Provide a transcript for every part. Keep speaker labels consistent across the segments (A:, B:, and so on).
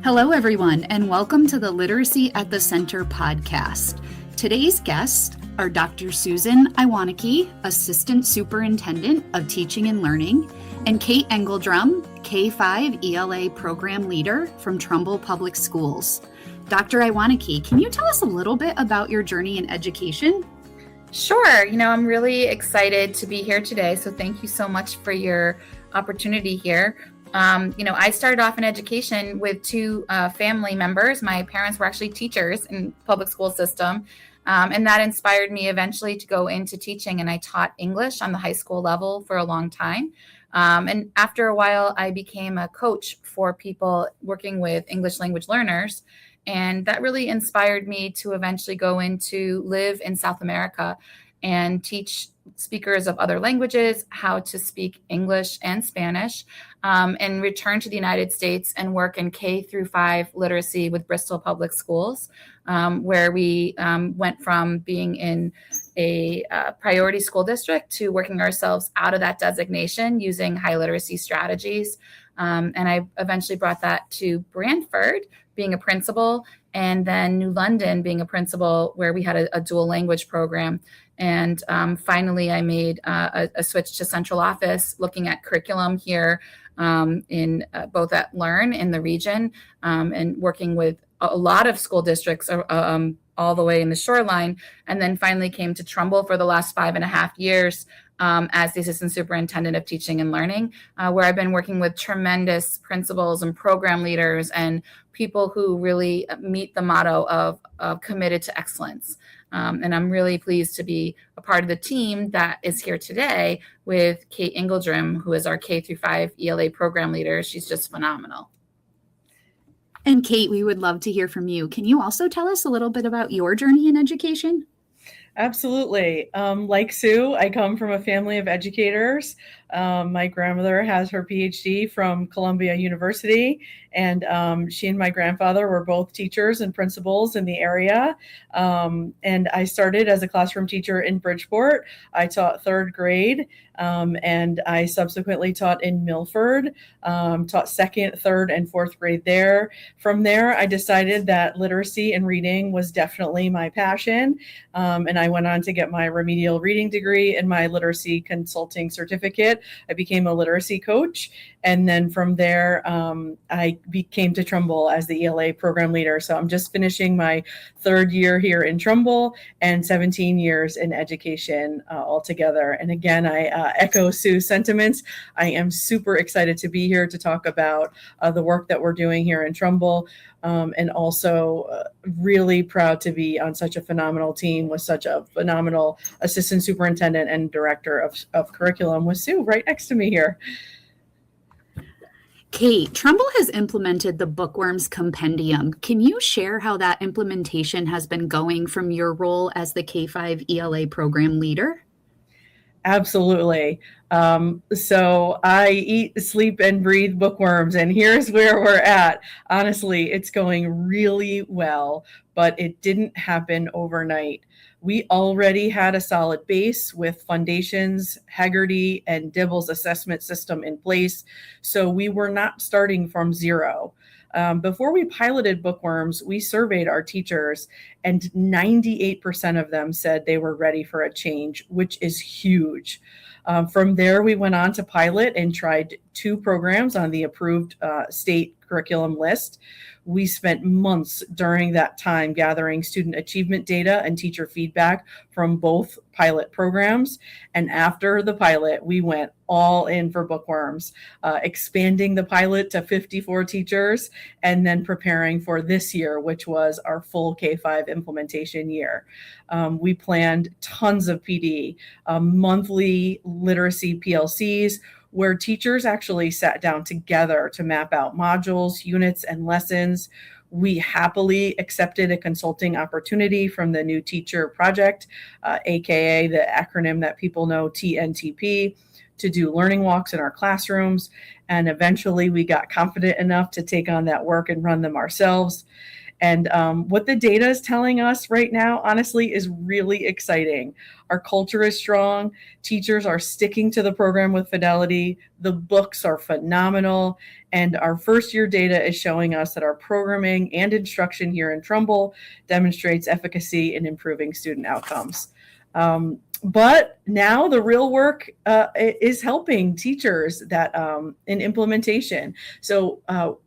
A: Hello, everyone, and welcome to the Literacy at the Center podcast. Today's guests are Dr. Susan Iwanicki, Assistant Superintendent of Teaching and Learning, and Kate Engledrum, K-5 ELA Program Leader from Trumbull Public Schools. Dr. Iwanicki, can you tell us a little bit about your journey in education?
B: Sure. I'm really excited to be here today. So thank you so much for your opportunity here. I started off in education with two family members. My parents were actually teachers in public school system. And that inspired me eventually to go into teaching. And I taught English on the high school level for a long time. And after a while, I became a coach for people working with English language learners. And that really inspired me to eventually go into live in South America and teach speakers of other languages how to speak English and Spanish, and return to the United States and work in K-5 literacy with Bristol Public Schools, where we went from being in a priority school district to working ourselves out of that designation using high literacy strategies. And I eventually brought that to Brantford, being a principal, and then New London being a principal, where we had a dual language program. And finally, I made a switch to central office, looking at curriculum here in both at Learn in the region and working with a lot of school districts all the way in the shoreline, and then finally came to Trumbull for the last 5.5 years as the Assistant Superintendent of Teaching and Learning, where I've been working with tremendous principals and program leaders and people who really meet the motto of committed to excellence. And I'm really pleased to be a part of the team that is here today with Kate Engledrum, who is our K-5 ELA Program Leader. She's just phenomenal.
A: And Kate, we would love to hear from you. Can you also tell us a little bit about your journey in education?
C: Absolutely. Like Sue, I come from a family of educators. My grandmother has her PhD from Columbia University, and she and my grandfather were both teachers and principals in the area. And I started as a classroom teacher in Bridgeport. I taught third grade, and I subsequently taught in Milford, taught second, third, and fourth grade there. From there, I decided that literacy and reading was definitely my passion, and I went on to get my remedial reading degree and my literacy consulting certificate. I became a literacy coach. And then from there, I came to Trumbull as the ELA program leader. So I'm just finishing my third year here in Trumbull and 17 years in education altogether. And again, I echo Sue's sentiments. I am super excited to be here to talk about the work that we're doing here in Trumbull. And also really proud to be on such a phenomenal team with such a phenomenal assistant superintendent and director of curriculum with Sue right next to me here.
A: Kate, Trumbull has implemented the Bookworms compendium. Can you share how that implementation has been going from your role as the K-5 ELA program leader?
C: Absolutely. So I eat, sleep, and breathe bookworms, and here's where we're at. Honestly, it's going really well, but it didn't happen overnight. We already had a solid base with Foundations, Haggerty, and Dibble's assessment system in place, so we were not starting from zero. Before we piloted Bookworms, we surveyed our teachers, and 98% of them said they were ready for a change, which is huge. From there, we went on to pilot and tried 2 programs on the approved state curriculum list. We spent months during that time gathering student achievement data and teacher feedback from both pilot programs. And after the pilot, we went all in for Bookworms, expanding the pilot to 54 teachers, and then preparing for this year, which was our full K-5 implementation year. We planned tons of PD, monthly literacy PLCs, where teachers actually sat down together to map out modules, units, and lessons. We happily accepted a consulting opportunity from the New Teacher Project, AKA the acronym that people know, TNTP, to do learning walks in our classrooms. And eventually we got confident enough to take on that work and run them ourselves. And what the data is telling us right now, honestly, is really exciting. Our culture is strong. Teachers are sticking to the program with fidelity. The books are phenomenal. And our first year data is showing us that our programming and instruction here in Trumbull demonstrates efficacy in improving student outcomes. But now the real work is helping teachers that in implementation. So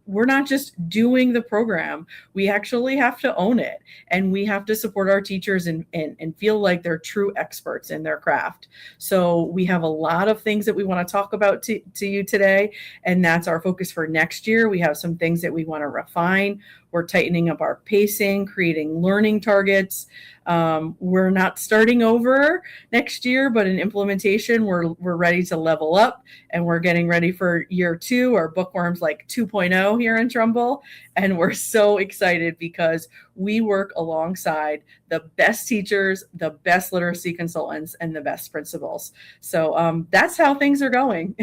C: we're not just doing the program, we actually have to own it, and we have to support our teachers and feel like they're true experts in their craft. So we have a lot of things that we want to talk about to you today, and that's our focus for next year. We have some things that we want to refine. We're tightening up our pacing, creating learning targets. We're not starting over next year, but in implementation, we're ready to level up, and we're getting ready for year 2, or Bookworms like 2.0 here in Trumbull. And we're so excited because we work alongside the best teachers, the best literacy consultants, and the best principals. So that's how things are going.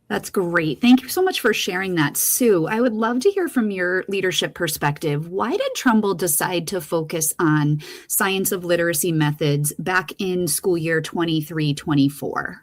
A: That's great. Thank you so much for sharing that, Sue. I would love to hear from your leadership perspective. Why did Trumbull decide to focus on science of literacy methods back in school year 23-24?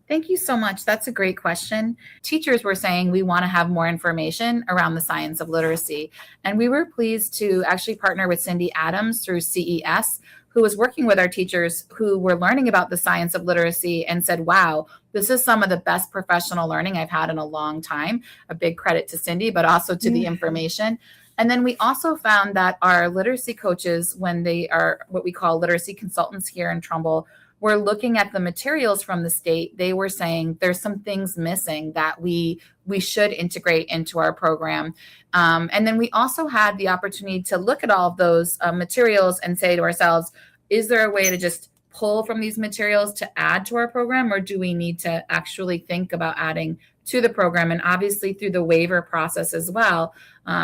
B: Thank you so much. That's a great question. Teachers were saying we want to have more information around the science of literacy. And we were pleased to actually partner with Cindy Adams through CES, who was working with our teachers who were learning about the science of literacy and said, wow, this is some of the best professional learning I've had in a long time. A big credit to Cindy, but also to the information. And then we also found that our literacy coaches, when they are what we call literacy consultants here in Trumbull, were looking at the materials from the state. They were saying there's some things missing that we should integrate into our program. And then we also had the opportunity to look at all of those materials and say to ourselves, is there a way to just pull from these materials to add to our program, or do we need to actually think about adding to the program? And obviously through the waiver process as well,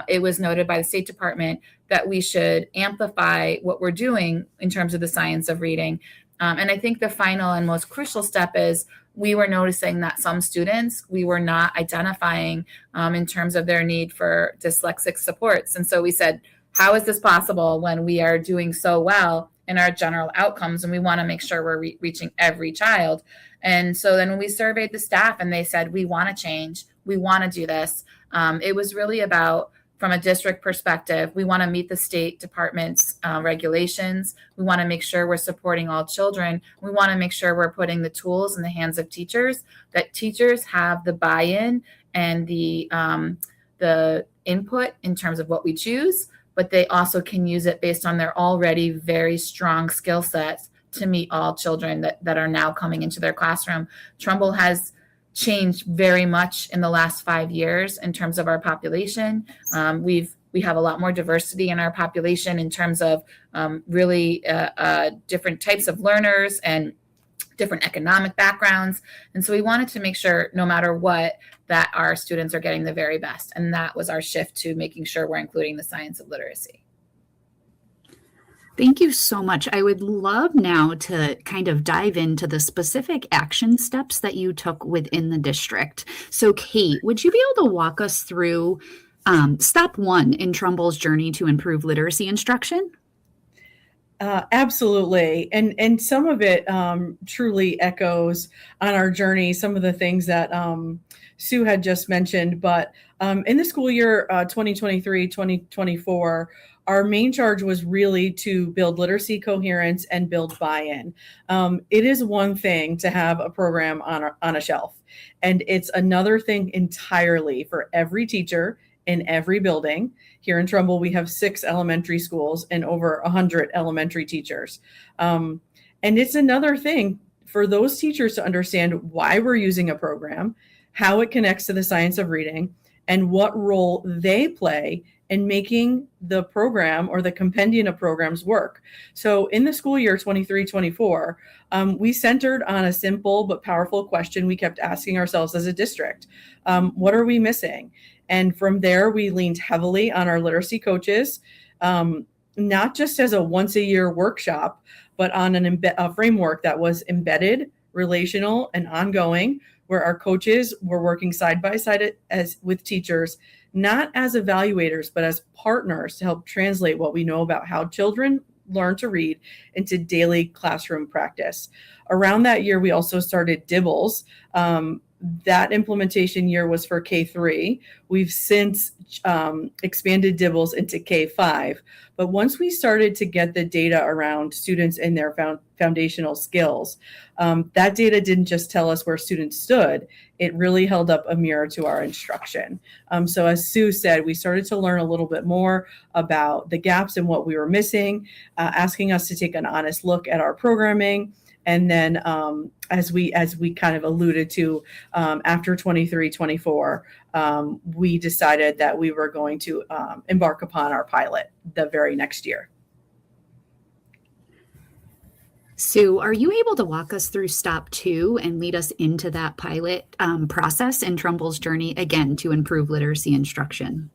B: it was noted by the State Department that we should amplify what we're doing in terms of the science of reading. And I think the final and most crucial step is we were noticing that some students we were not identifying in terms of their need for dyslexic supports. And so we said, how is this possible when we are doing so well in our general outcomes, and we want to make sure we're reaching every child? And so then when we surveyed the staff and they said, we want to change, we want to do this, it was really about, from a district perspective, we want to meet the State Department's regulations. We want to make sure we're supporting all children. We want to make sure we're putting the tools in the hands of teachers, that teachers have the buy-in and the input in terms of what we choose, but they also can use it based on their already very strong skill sets to meet all children that are now coming into their classroom. Trumbull has changed very much in the last 5 years in terms of our population. We have a lot more diversity in our population in terms of really different types of learners and different economic backgrounds. And so we wanted to make sure, no matter what, that our students are getting the very best. And that was our shift to making sure we're including the science of literacy.
A: Thank you so much. I would love now to kind of dive into the specific action steps that you took within the district. So Kate, would you be able to walk us through step 1 in Trumbull's journey to improve literacy instruction?
C: Absolutely. And some of it truly echoes on our journey, some of the things that Sue had just mentioned. But in the school year 2023-2024, our main charge was really to build literacy coherence and build buy-in. It is one thing to have a program on a shelf, and it's another thing entirely for every teacher in every building. Here in Trumbull, we have 6 elementary schools and over 100 elementary teachers. And it's another thing for those teachers to understand why we're using a program, how it connects to the science of reading, and what role they play in making the program or the compendium of programs work. So in the school year 23-24, we centered on a simple but powerful question we kept asking ourselves as a district. What are we missing? And from there, we leaned heavily on our literacy coaches, not just as a once-a-year workshop, but on a framework that was embedded, relational, and ongoing, where our coaches were working side by side with teachers not as evaluators, but as partners to help translate what we know about how children learn to read into daily classroom practice. Around that year, we also started Dibbles. That implementation year was for K3. We've since expanded Dibbles into K5. But once we started to get the data around students and their foundational skills, that data didn't just tell us where students stood. It really held up a mirror to our instruction. So as Sue said, we started to learn a little bit more about the gaps and what we were missing, asking us to take an honest look at our programming. And then as we kind of alluded to, after 23-24, we decided that we were going to embark upon our pilot the very next year.
A: Sue, are you able to walk us through stop 2 and lead us into that pilot process in Trumbull's journey, again, to improve literacy instruction?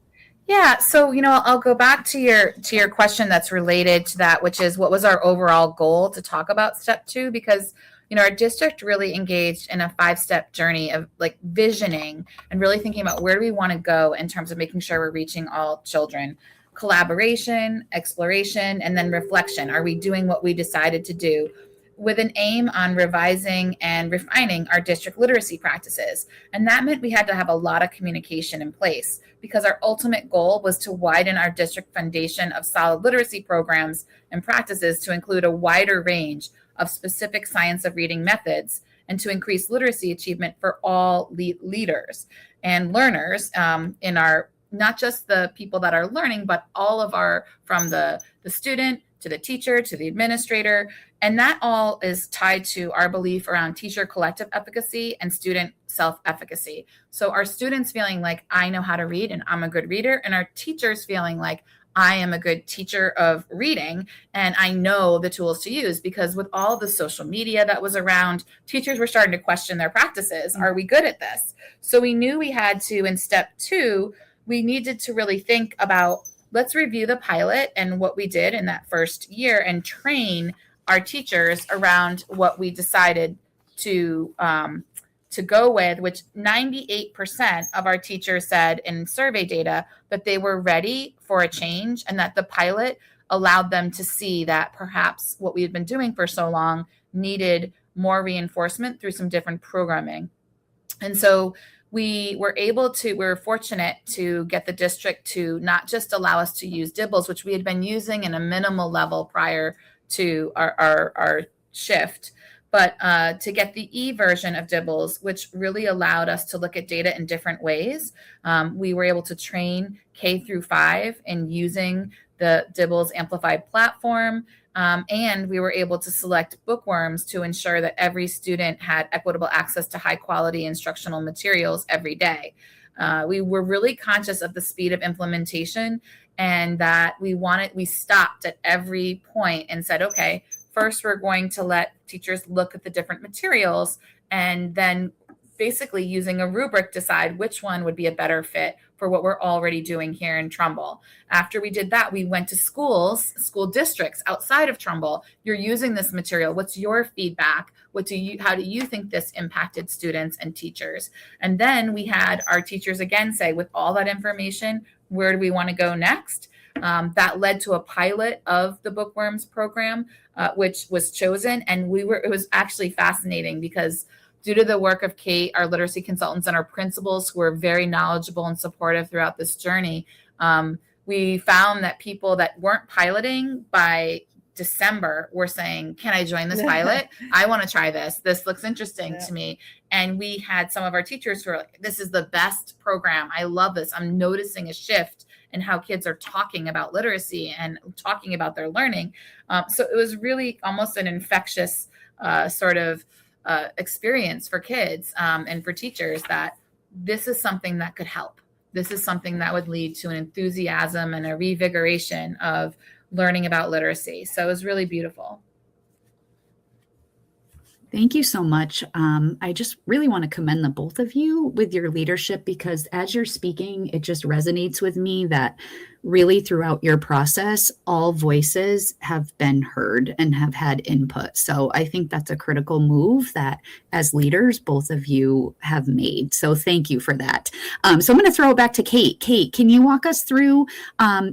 B: Yeah, so I'll go back to your question that's related to that, which is what was our overall goal to talk about step 2, because our district really engaged in a 5-step journey of like visioning and really thinking about where do we want to go in terms of making sure we're reaching all children. Collaboration, exploration, and then reflection. Are we doing what we decided to do? With an aim on revising and refining our district literacy practices. And that meant we had to have a lot of communication in place, because our ultimate goal was to widen our district foundation of solid literacy programs and practices to include a wider range of specific science of reading methods, and to increase literacy achievement for all leaders and learners in our, not just the people that are learning, but all of our, from the student to the teacher to the administrator. And that all is tied to our belief around teacher collective efficacy and student self-efficacy. So our students feeling like I know how to read and I'm a good reader, and our teachers feeling like I am a good teacher of reading and I know the tools to use. Because with all the social media that was around, teachers were starting to question their practices. Are we good at this? So we knew we had to, in step 2, we needed to really think about, let's review the pilot and what we did in that first year and train our teachers around what we decided to go with, which 98% of our teachers said in survey data that they were ready for a change, and that the pilot allowed them to see that perhaps what we had been doing for so long needed more reinforcement through some different programming. And so we were fortunate to get the district to not just allow us to use Dibbles, which we had been using in a minimal level prior to our shift, but to get the E version of Dibbles, which really allowed us to look at data in different ways. We were able to train K through 5 in using the Dibbles Amplified platform. And we were able to select Bookworms to ensure that every student had equitable access to high quality instructional materials every day. We were really conscious of the speed of implementation, and that we stopped at every point and said, okay, first we're going to let teachers look at the different materials, and then basically using a rubric decide which one would be a better fit for what we're already doing here in Trumbull. After we did that, we went to school districts outside of Trumbull. You're using this material. What's your feedback? How do you think this impacted students and teachers? And then we had our teachers again say, with all that information, where do we want to go next? That led to a pilot of the Bookworms program, which was chosen. And it was actually fascinating because due to the work of Kate, our literacy consultants, and our principals, who were very knowledgeable and supportive throughout this journey, we found that people that weren't piloting by December were saying, can I join this pilot? I want to try this. This looks interesting to me. And we had some of our teachers who were like, this is the best program. I love this. I'm noticing a shift in how kids are talking about literacy and talking about their learning. So it was really almost an infectious sort of experience for kids and for teachers, that this is something that could help. This is something that would lead to an enthusiasm and a revigoration of learning about literacy. So it was really beautiful.
A: Thank you so much. I just really want to commend the both of you with your leadership, because as you're speaking, it just resonates with me that really throughout your process, all voices have been heard and have had input. So I think that's a critical move that as leaders, both of you have made. So thank you for that. So I'm going to throw it back to Kate. Kate, can you walk us through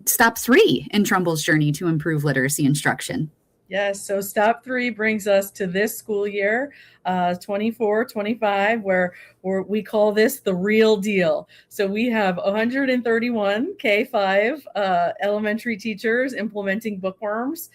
A: stop 3 in Trumbull's journey to improve literacy instruction?
C: Yes, so stop 3 brings us to this school year, 24-25, where we call this the real deal. So we have 131 K-5 elementary teachers implementing Bookworms,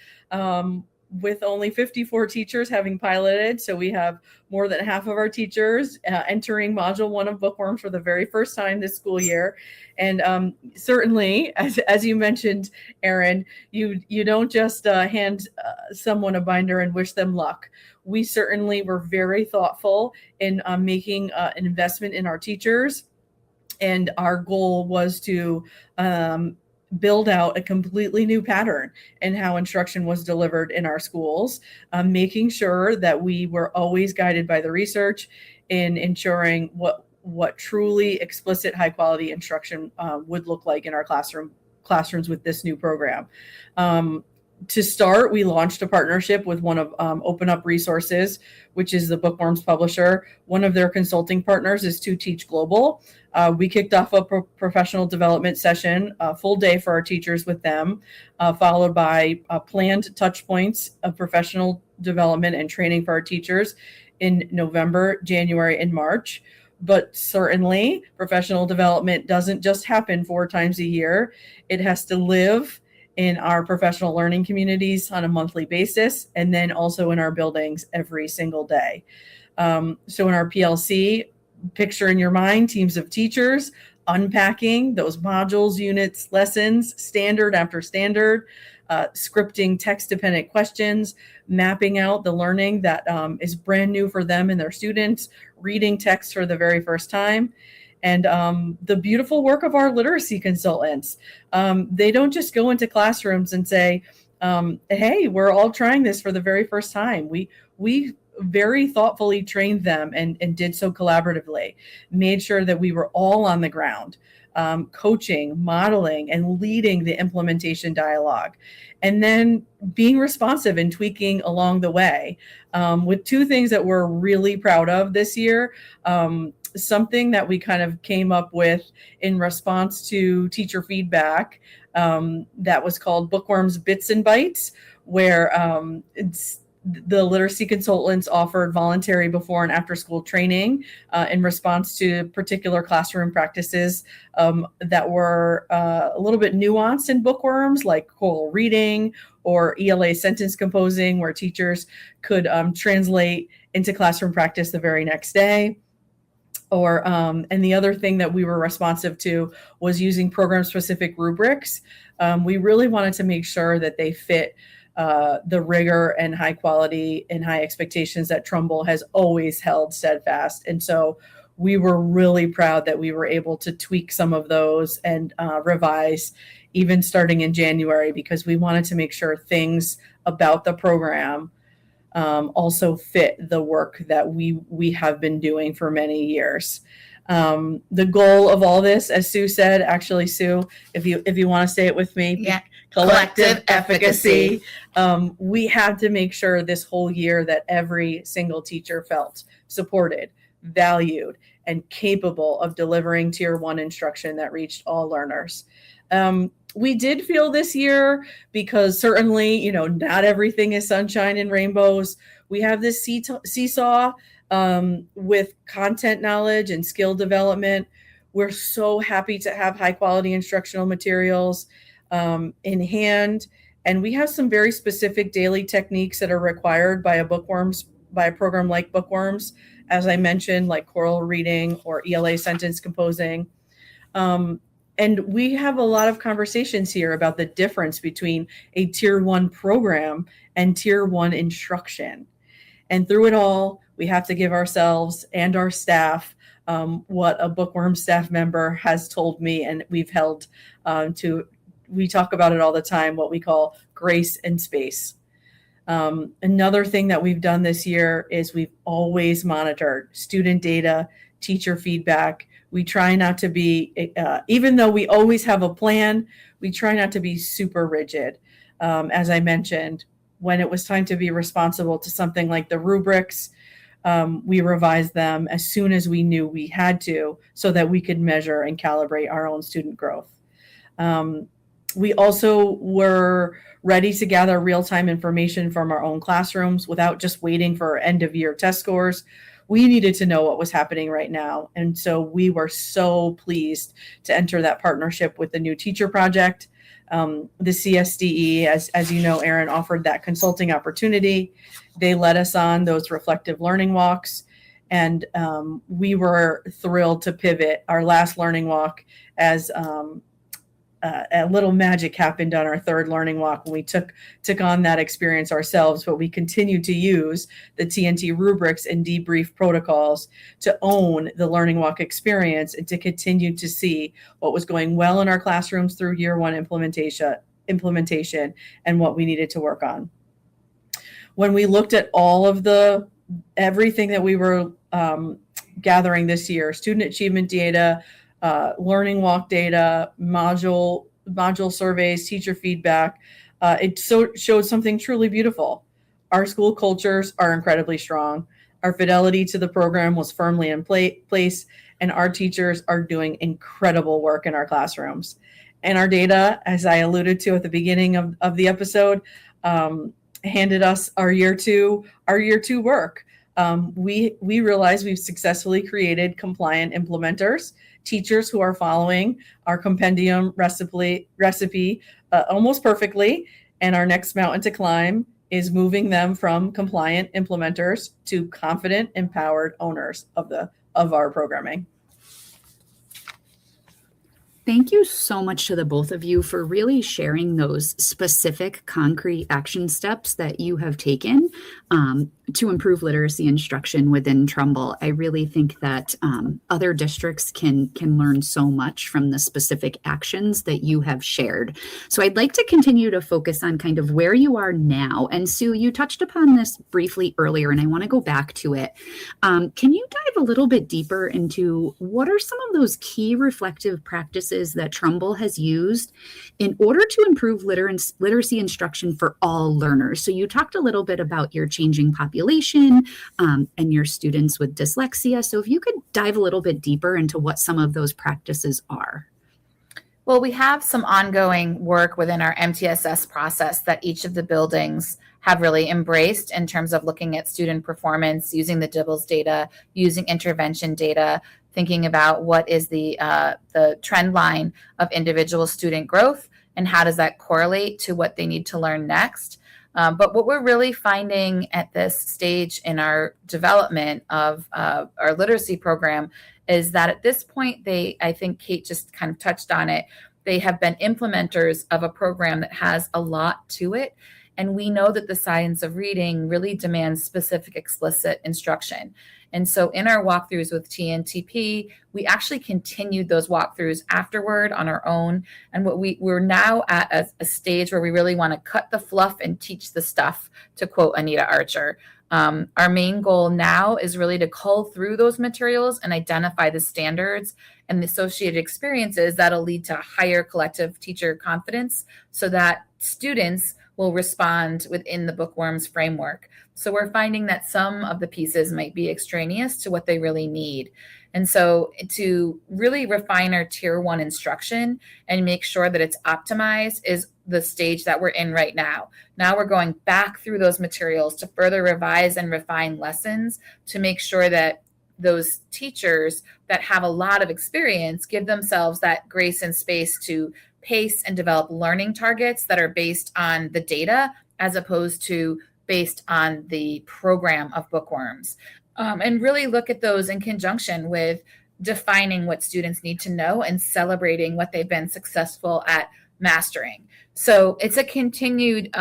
C: with only 54 teachers having piloted. So we have more than half of our teachers entering Module 1 of Bookworms for the very first time this school year. And certainly, as you mentioned, Erin, you don't just hand someone a binder and wish them luck. We certainly were very thoughtful in making an investment in our teachers. And our goal was to build out a completely new pattern in how instruction was delivered in our schools, making sure that we were always guided by the research in ensuring what truly explicit high quality instruction would look like in our classrooms with this new program. To start, we launched a partnership with one of Open Up Resources, which is the Bookworms publisher. One of their consulting partners is To Teach Global. We kicked off a professional development session, a full day for our teachers with them, followed by planned touch points of professional development and training for our teachers in November, January, and March. But certainly, professional development doesn't just happen 4 times a year. It has to live in our professional learning communities on a monthly basis, and then also in our buildings every single day. So in our PLC, picture in your mind teams of teachers unpacking those modules, units, lessons, standard after standard, scripting text-dependent questions, mapping out the learning that is brand new for them and their students, reading text for the very first time. And the beautiful work of our literacy consultants. They don't just go into classrooms and say, hey, we're all trying this for the very first time. We very thoughtfully trained them and did so collaboratively, made sure that we were all on the ground, coaching, modeling, and leading the implementation dialogue. And then being responsive and tweaking along the way, with 2 things that we're really proud of this year. Something that we kind of came up with in response to teacher feedback that was called Bookworms Bits and Bites, where the literacy consultants offered voluntary before and after school training in response to particular classroom practices that were a little bit nuanced in Bookworms, like choral reading or ELA sentence composing, where teachers could translate into classroom practice the very next day. Or and the other thing that we were responsive to was using program-specific rubrics. We really wanted to make sure that they fit the rigor and high quality and high expectations that Trumbull has always held steadfast. And so we were really proud that we were able to tweak some of those and revise even starting in January, because we wanted to make sure things about the program also fit the work that we have been doing for many years. The goal of all this, as Sue said, actually, Sue, if you want to say it with me,
B: Yeah.
C: collective efficacy. We had to make sure this whole year that every single teacher felt supported, valued, and capable of delivering Tier 1 instruction that reached all learners. We did feel this year, because certainly, not everything is sunshine and rainbows. We have this seesaw with content knowledge and skill development. We're so happy to have high quality instructional materials in hand. And we have some very specific daily techniques that are required by a program like Bookworms, as I mentioned, like choral reading or ELA sentence composing. And we have a lot of conversations here about the difference between a Tier 1 program and Tier 1 instruction. And through it all, we have to give ourselves and our staff what a Bookworm staff member has told me, and we've held we talk about it all the time, what we call grace and space. Another thing that we've done this year is we've always monitored student data, teacher feedback. We try not to be, even though we always have a plan, we try not to be super rigid. As I mentioned, when it was time to be responsible to something like the rubrics, we revised them as soon as we knew we had to, so that we could measure and calibrate our own student growth. We also were ready to gather real-time information from our own classrooms without just waiting for end-of-year test scores. We needed to know what was happening right now. And so we were so pleased to enter that partnership with the New Teacher Project. The CSDE, as you know, Erin, offered that consulting opportunity. They led us on those reflective learning walks. And we were thrilled to pivot our last learning walk as a little magic happened on our third learning walk when we took on that experience ourselves, but we continued to use the TNT rubrics and debrief protocols to own the learning walk experience and to continue to see what was going well in our classrooms through year one implementation and what we needed to work on. When we looked at all of everything that we were gathering this year, student achievement data, learning walk data, module surveys, teacher feedback, it showed something truly beautiful. Our school cultures are incredibly strong. Our fidelity to the program was firmly in place, and our teachers are doing incredible work in our classrooms. And our data, as I alluded to at the beginning of the episode, handed us our year two work. We realize we've successfully created compliant implementers, teachers who are following our compendium recipe almost perfectly. And our next mountain to climb is moving them from compliant implementers to confident, empowered owners of our programming.
A: Thank you so much to the both of you for really sharing those specific concrete action steps that you have taken to improve literacy instruction within Trumbull. I really think that other districts can learn so much from the specific actions that you have shared. So I'd like to continue to focus on kind of where you are now. And Sue, you touched upon this briefly earlier, and I want to go back to it. Can you dive a little bit deeper into what are some of those key reflective practices that Trumbull has used in order to improve literacy instruction for all learners? So you talked a little bit about your changing population and your students with dyslexia. So if you could dive a little bit deeper into what some of those practices are.
B: Well, we have some ongoing work within our MTSS process that each of the buildings have really embraced in terms of looking at student performance, using the DIBELS data, using intervention data, thinking about what is the trend line of individual student growth and how does that correlate to what they need to learn next. But what we're really finding at this stage in our development of our literacy program is that at this point, I think Kate just kind of touched on it, they have been implementers of a program that has a lot to it. And we know that the science of reading really demands specific, explicit instruction. And so in our walkthroughs with TNTP, we actually continued those walkthroughs afterward on our own. And we're now at a stage where we really want to cut the fluff and teach the stuff, to quote Anita Archer. Our main goal now is really to cull through those materials and identify the standards and the associated experiences that'll lead to higher collective teacher confidence so that students will respond within the Bookworms framework. So we're finding that some of the pieces might be extraneous to what they really need. And so to really refine our tier 1 instruction and make sure that it's optimized is the stage that we're in right now. Now we're going back through those materials to further revise and refine lessons to make sure that those teachers that have a lot of experience give themselves that grace and space to pace and develop learning targets that are based on the data as opposed to based on the program of Bookworms. And really look at those in conjunction with defining what students need to know and celebrating what they've been successful at mastering. So it's a continued,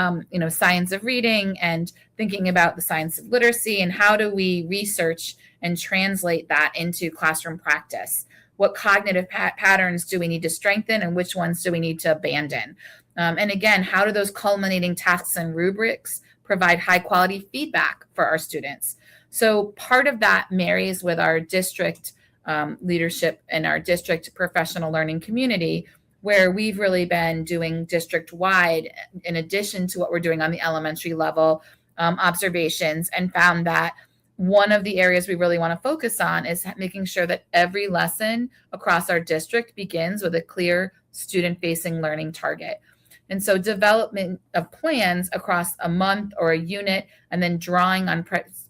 B: science of reading and thinking about the science of literacy and how do we research and translate that into classroom practice. What cognitive patterns do we need to strengthen and which ones do we need to abandon? And again, how do those culminating tasks and rubrics provide high quality feedback for our students. So part of that marries with our district leadership and our district professional learning community, where we've really been doing district-wide, in addition to what we're doing on the elementary level, observations, and found that one of the areas we really want to focus on is making sure that every lesson across our district begins with a clear student-facing learning target. And so development of plans across a month or a unit, and then drawing on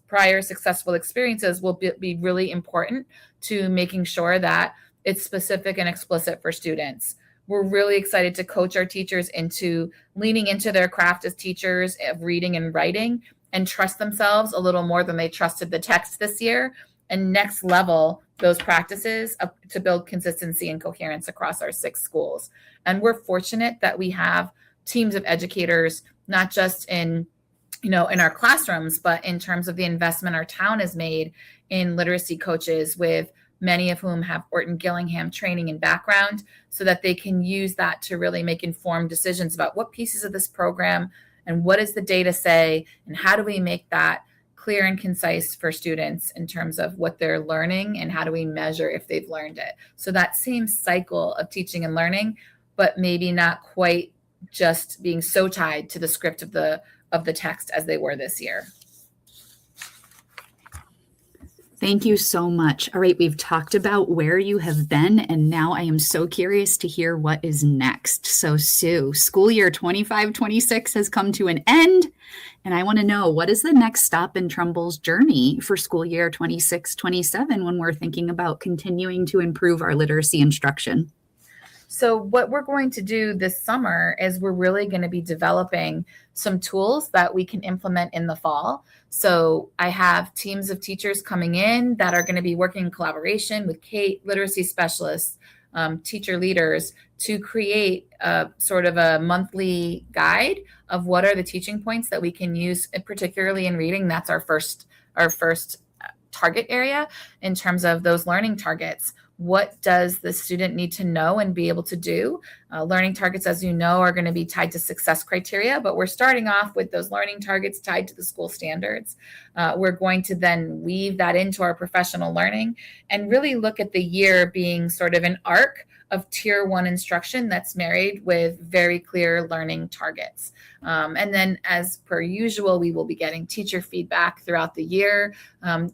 B: prior successful experiences will be really important to making sure that it's specific and explicit for students. We're really excited to coach our teachers into leaning into their craft as teachers of reading and writing, and trust themselves a little more than they trusted the text this year, and next level those practices to build consistency and coherence across our 6 schools. And we're fortunate that we have teams of educators, not just in our classrooms, but in terms of the investment our town has made in literacy coaches, with many of whom have Orton Gillingham training and background, so that they can use that to really make informed decisions about what pieces of this program and what does the data say, and how do we make that clear and concise for students in terms of what they're learning, and how do we measure if they've learned it. So that same cycle of teaching and learning, but maybe not quite just being so tied to the script of the text as they were this year.
A: Thank you so much. All right, we've talked about where you have been, and now I am so curious to hear what is next. So Sue, school year 25-26 has come to an end, and I want to know, what is the next stop in Trumbull's journey for school year 26-27 when we're thinking about continuing to improve our literacy instruction?
B: So what we're going to do this summer is we're really going to be developing some tools that we can implement in the fall. So I have teams of teachers coming in that are going to be working in collaboration with Kate, literacy specialists, teacher leaders, to create a sort of a monthly guide of what are the teaching points that we can use, particularly in reading. That's our first target area in terms of those learning targets. What does the student need to know and be able to do? Learning targets, as you know, are going to be tied to success criteria, but we're starting off with those learning targets tied to the school standards. We're going to then weave that into our professional learning and really look at the year being sort of an arc of tier 1 instruction that's married with very clear learning targets. And then, as per usual, we will be getting teacher feedback throughout the year,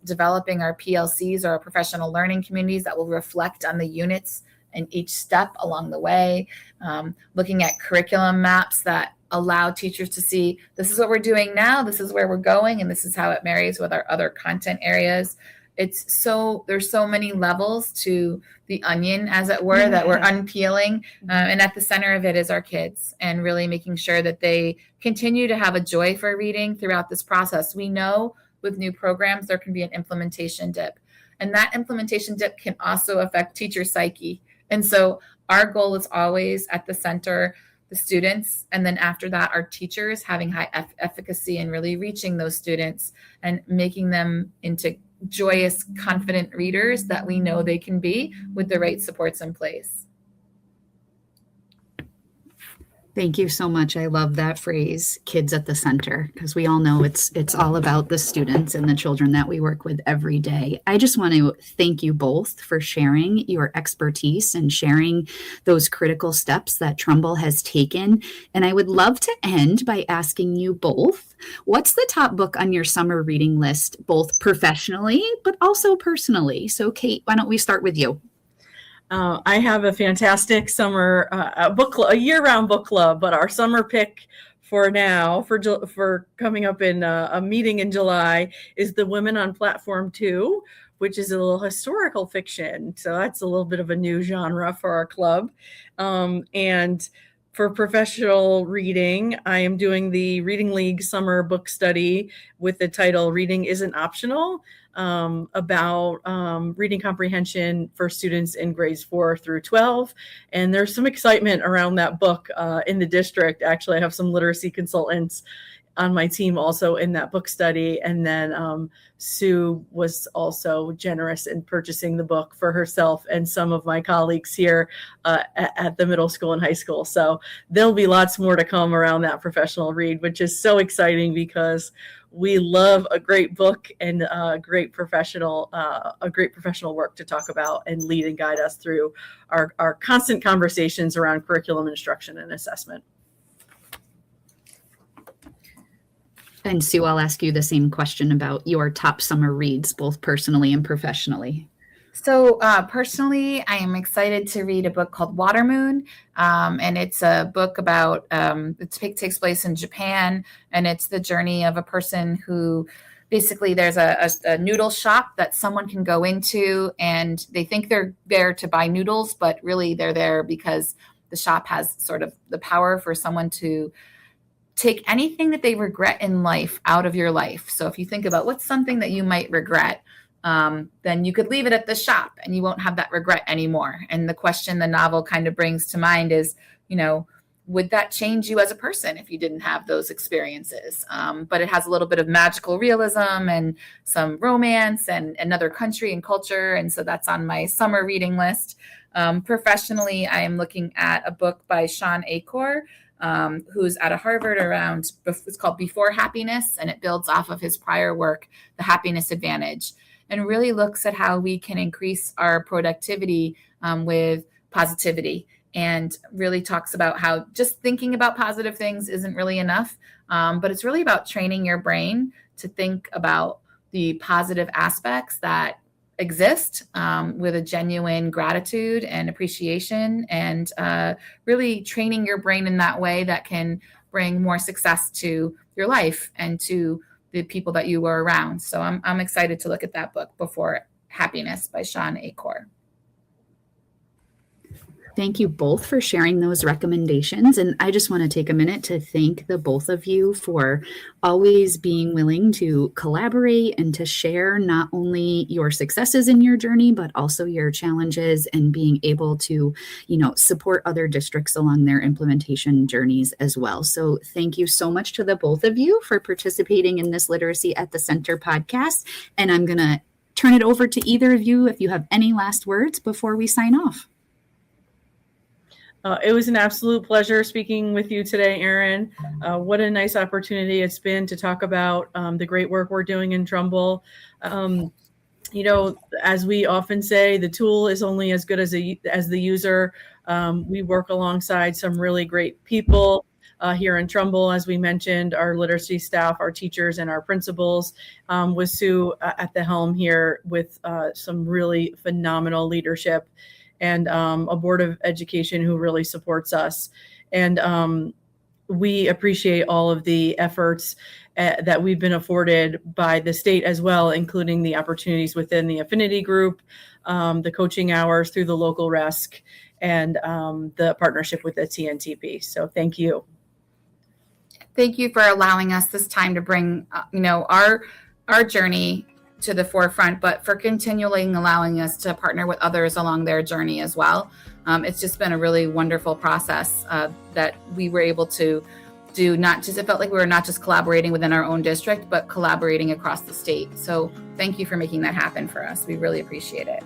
B: developing our PLCs, or our professional learning communities, that will reflect on the units and each step along the way, looking at curriculum maps that allow teachers to see, this is what we're doing now, this is where we're going, and this is how it marries with our other content areas. There's so many levels to the onion, as it were, that we're unpeeling. And at the center of it is our kids, and really making sure that they continue to have a joy for reading throughout this process. We know with new programs, there can be an implementation dip, and that implementation dip can also affect teacher psyche. And so our goal is always at the center, the students, and then after that, our teachers having high efficacy and really reaching those students and making them into joyous, confident readers that we know they can be with the right supports in place.
A: Thank you so much. I love that phrase, kids at the center, because we all know it's all about the students and the children that we work with every day. I just want to thank you both for sharing your expertise and sharing those critical steps that Trumbull has taken. And I would love to end by asking you both, what's the top book on your summer reading list, both professionally, but also personally? So Kate, why don't we start with you?
C: I have a fantastic summer book club, a year-round book club, but our summer pick for now, for coming up in a meeting in July, is The Women on Platform 2, which is a little historical fiction. So that's a little bit of a new genre for our club. And for professional reading, I am doing the Reading League summer book study with the title Reading Isn't Optional, about reading comprehension for students in grades 4 through 12. And there's some excitement around that book in the district. Actually, I have some literacy consultants on my team also in that book study. And then Sue was also generous in purchasing the book for herself and some of my colleagues here at the middle school and high school. So there'll be lots more to come around that professional read, which is so exciting because we love a great book and great professional work to talk about and lead and guide us through our constant conversations around curriculum, instruction, and assessment.
A: And Sue, I'll ask you the same question about your top summer reads, both personally and professionally.
B: So personally, I am excited to read a book called Water Moon, and it's a book about, it takes place in Japan, and it's the journey of a person who basically there's a noodle shop that someone can go into, and they think they're there to buy noodles, but really they're there because the shop has sort of the power for someone to take anything that they regret in life out of your life. So if you think about what's something that you might regret, then you could leave it at the shop and you won't have that regret anymore. And the question the novel kind of brings to mind is, would that change you as a person if you didn't have those experiences? But it has a little bit of magical realism and some romance and another country and culture. And so that's on my summer reading list. Professionally, I am looking at a book by Shawn Achor, who's out of Harvard it's called Before Happiness, and it builds off of his prior work, The Happiness Advantage, and really looks at how we can increase our productivity with positivity, and really talks about how just thinking about positive things isn't really enough, but it's really about training your brain to think about the positive aspects that exist with a genuine gratitude and appreciation, and really training your brain in that way that can bring more success to your life and to the people that you were around. So I'm excited to look at that book, Before Happiness by Shawn Achor.
A: Thank you both for sharing those recommendations. And I just want to take a minute to thank the both of you for always being willing to collaborate and to share not only your successes in your journey, but also your challenges, and being able to, support other districts along their implementation journeys as well. So thank you so much to the both of you for participating in this Literacy at the Center podcast. And I'm going to turn it over to either of you if you have any last words before we sign off.
C: It was an absolute pleasure speaking with you today, Erin. What a nice opportunity it's been to talk about the great work we're doing in Trumbull. As we often say, the tool is only as good as the user. We work alongside some really great people here in Trumbull, as we mentioned, our literacy staff, our teachers, and our principals, with Sue at the helm here with some really phenomenal leadership, and a board of education who really supports us. And we appreciate all of the efforts that we've been afforded by the state as well, including the opportunities within the affinity group, the coaching hours through the local RESC, and the partnership with the TNTP. So thank you.
B: Thank you for allowing us this time to bring, our journey to the forefront, but for continually allowing us to partner with others along their journey as well. It's just been a really wonderful process that we were able to do. It felt like we were not just collaborating within our own district, but collaborating across the state. So thank you for making that happen for us. We really appreciate it.